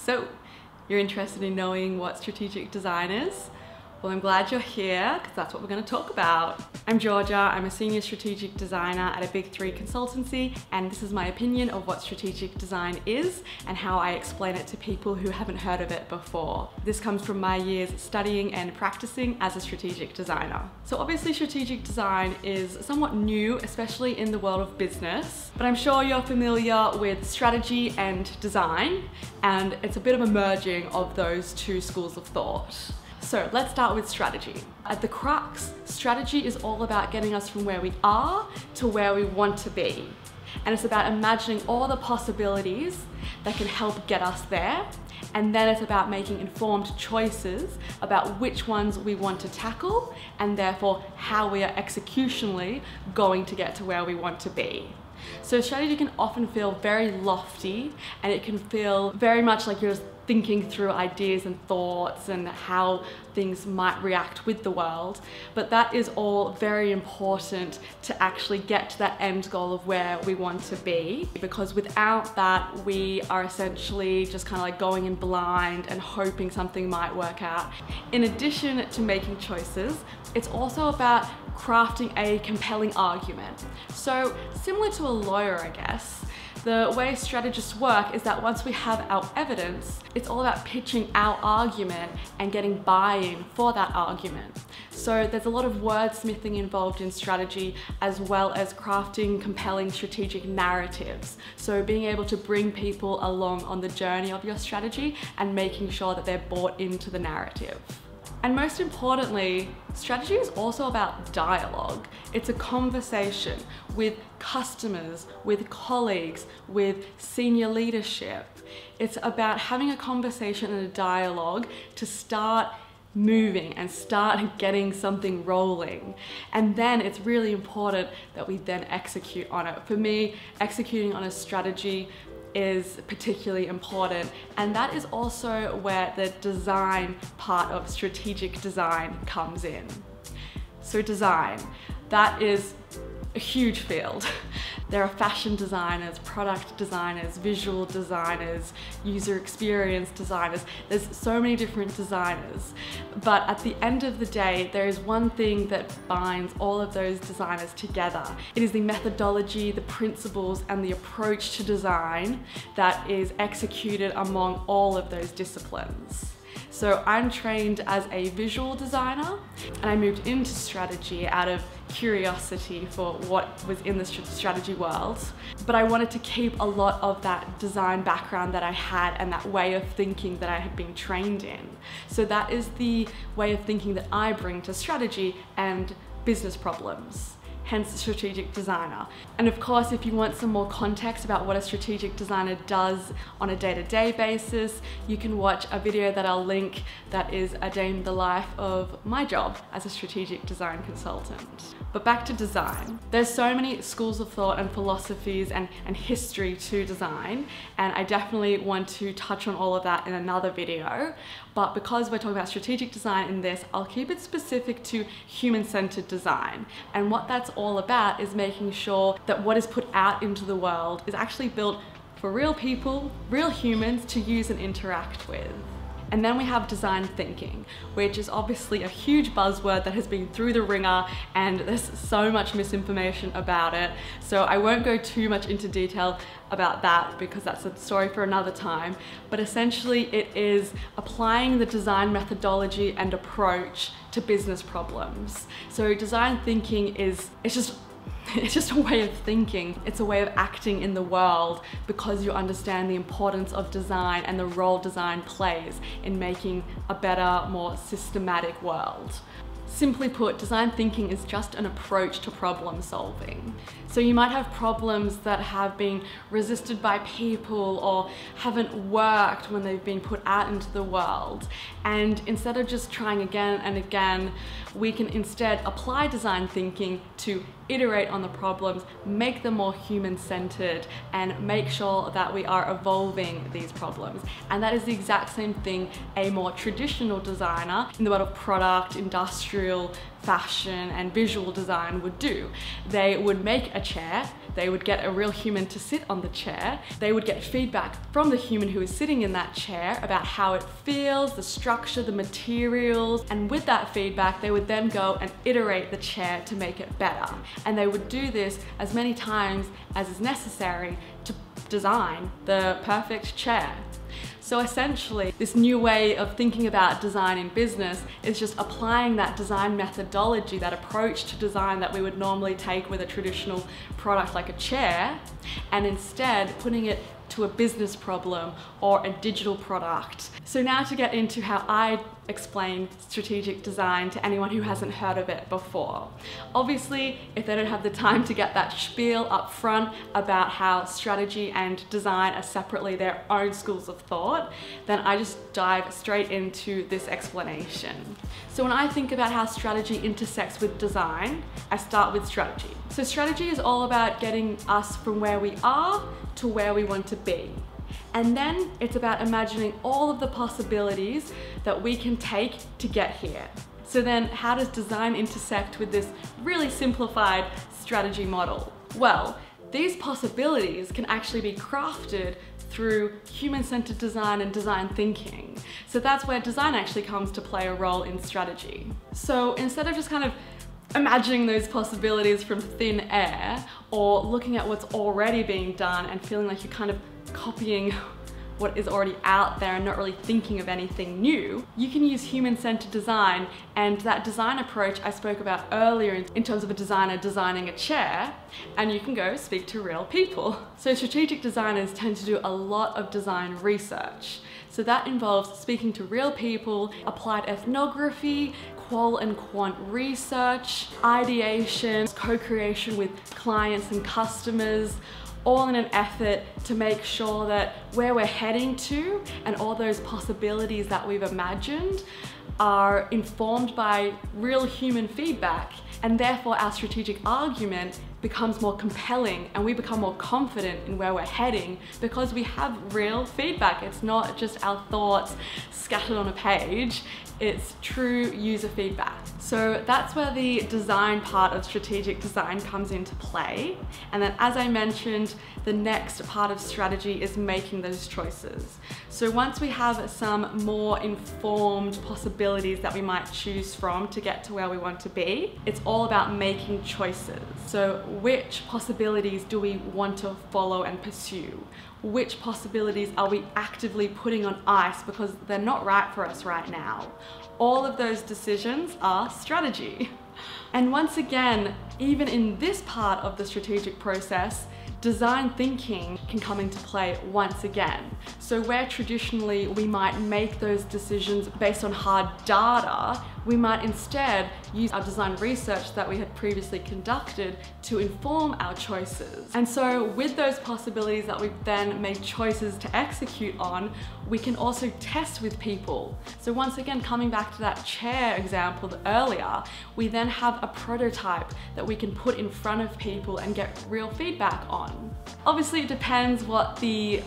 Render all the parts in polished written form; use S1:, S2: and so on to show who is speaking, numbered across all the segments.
S1: So, you're interested in knowing what strategic design is? Well, I'm glad you're here because that's what we're going to talk about. I'm Georgia, I'm a senior strategic designer at a Big 3 consultancy, and this is my opinion of what strategic design is and how I explain it to people who haven't heard of it before. This comes from my years studying and practicing as a strategic designer. So obviously strategic design is somewhat new, especially in the world of business, but I'm sure you're familiar with strategy and design, and it's a bit of a merging of those two schools of thought. So let's start with strategy. At the crux, strategy is all about getting us from where we are to where we want to be. And it's about imagining all the possibilities that can help get us there. And then it's about making informed choices about which ones we want to tackle and therefore how we are executionally going to get to where we want to be. So strategy can often feel very lofty, and it can feel very much like you're just thinking through ideas and thoughts and how things might react with the world. But that is all very important to actually get to that end goal of where we want to be, because without that, we are essentially just kind of like going in blind and hoping something might work out. In addition to making choices, it's also about crafting a compelling argument. So similar to a lawyer, I guess, the way strategists work is that once we have our evidence, it's all about pitching our argument and getting buy-in for that argument. So there's a lot of wordsmithing involved in strategy, as well as crafting compelling strategic narratives. So being able to bring people along on the journey of your strategy and making sure that they're bought into the narrative. And most importantly, strategy is also about dialogue. It's a conversation with customers, with colleagues, with senior leadership. It's about having a conversation and a dialogue to start moving and start getting something rolling. And then it's really important that we then execute on it. For me, executing on a strategy is particularly important, and that is also where the design part of strategic design comes in. So design, that is a huge field. There are fashion designers, product designers, visual designers, user experience designers. There's so many different designers. But at the end of the day, there is one thing that binds all of those designers together. It is the methodology, the principles, and the approach to design that is executed among all of those disciplines. So I'm trained as a visual designer, and I moved into strategy out of curiosity for what was in the strategy world. But I wanted to keep a lot of that design background that I had and that way of thinking that I had been trained in. So that is the way of thinking that I bring to strategy and business problems. Hence the strategic designer. And of course, if you want some more context about what a strategic designer does on a day-to-day basis, you can watch a video that I'll link that is a day in the life of my job as a strategic design consultant. But back to design. There's so many schools of thought and philosophies and history to design, and I definitely want to touch on all of that in another video. But because we're talking about strategic design in this, I'll keep it specific to human-centered design. And what that's all about is making sure that what is put out into the world is actually built for real people, real humans to use and interact with. And then we have design thinking, which is obviously a huge buzzword that has been through the ringer, and there's so much misinformation about it. So I won't go too much into detail about that because that's a story for another time. But essentially it is applying the design methodology and approach to business problems. So design thinking it's just a way of thinking. It's a way of acting in the world because you understand the importance of design and the role design plays in making a better, more systematic world. Simply put, design thinking is just an approach to problem solving. So you might have problems that have been resisted by people or haven't worked when they've been put out into the world. And instead of just trying again and again, we can instead apply design thinking to iterate on the problems, make them more human-centered, and make sure that we are evolving these problems. And that is the exact same thing a more traditional designer in the world of product, industrial, fashion and visual design would do. They would make a chair, they would get a real human to sit on the chair, they would get feedback from the human who is sitting in that chair about how it feels, the structure, the materials, and with that feedback they would then go and iterate the chair to make it better. And they would do this as many times as is necessary to design the perfect chair. So essentially, this new way of thinking about design in business is just applying that design methodology, that approach to design that we would normally take with a traditional product like a chair, and instead putting it to a business problem or a digital product. So now to get into how I explain strategic design to anyone who hasn't heard of it before. Obviously, if they don't have the time to get that spiel up front about how strategy and design are separately their own schools of thought, then I just dive straight into this explanation. So when I think about how strategy intersects with design, I start with strategy. So strategy is all about getting us from where we are to where we want to be. And then it's about imagining all of the possibilities that we can take to get here. So then how does design intersect with this really simplified strategy model? Well, these possibilities can actually be crafted through human-centered design and design thinking. So that's where design actually comes to play a role in strategy. So instead of just kind of imagining those possibilities from thin air or looking at what's already being done and feeling like you're kind of copying what is already out there and not really thinking of anything new, you can use human-centered design and that design approach I spoke about earlier in terms of a designer designing a chair, and you can go speak to real people. So strategic designers tend to do a lot of design research. So that involves speaking to real people, applied ethnography, qual and quant research, ideation, co-creation with clients and customers, all in an effort to make sure that where we're heading to and all those possibilities that we've imagined are informed by real human feedback, and therefore our strategic argument becomes more compelling and we become more confident in where we're heading because we have real feedback. It's not just our thoughts scattered on a page, it's true user feedback. So that's where the design part of strategic design comes into play. And then as I mentioned, the next part of strategy is making those choices. So once we have some more informed possibilities that we might choose from to get to where we want to be, it's all about making choices. So which possibilities do we want to follow and pursue? Which possibilities are we actively putting on ice because they're not right for us right now? All of those decisions are strategy. And once again, even in this part of the strategic process, design thinking can come into play once again. So where traditionally we might make those decisions based on hard data, we might instead use our design research that we had previously conducted to inform our choices. And so with those possibilities that we've then made choices to execute on, we can also test with people. So once again, coming back to that chair example earlier, we then have a prototype that we can put in front of people and get real feedback on. Obviously, it depends what the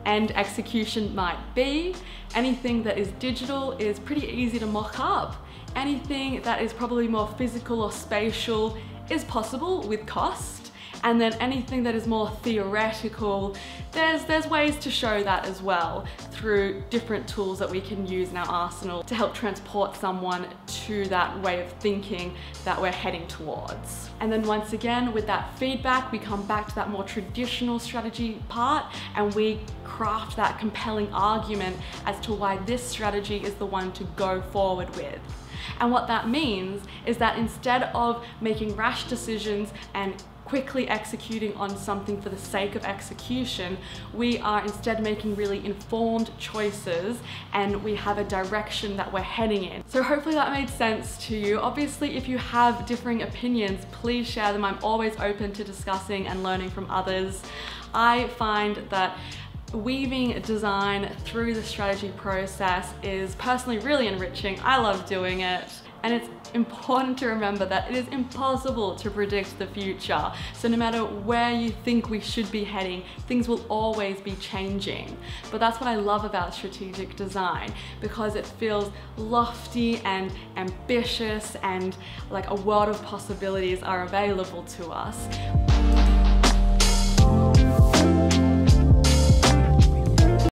S1: end execution might be. Anything that is digital is pretty easy to mock up. Anything that is probably more physical or spatial is possible with cost. And then anything that is more theoretical, there's ways to show that as well through different tools that we can use in our arsenal to help transport someone to that way of thinking that we're heading towards. And then once again, with that feedback, we come back to that more traditional strategy part and we craft that compelling argument as to why this strategy is the one to go forward with. And what that means is that instead of making rash decisions and quickly executing on something for the sake of execution, we are instead making really informed choices and we have a direction that we're heading in. So hopefully that made sense to you. Obviously, if you have differing opinions, please share them. I'm always open to discussing and learning from others. I find that weaving design through the strategy process is personally really enriching. I love doing it. And it's important to remember that it is impossible to predict the future. So no matter where you think we should be heading, things will always be changing. But that's what I love about strategic design, because it feels lofty and ambitious, and like a world of possibilities are available to us.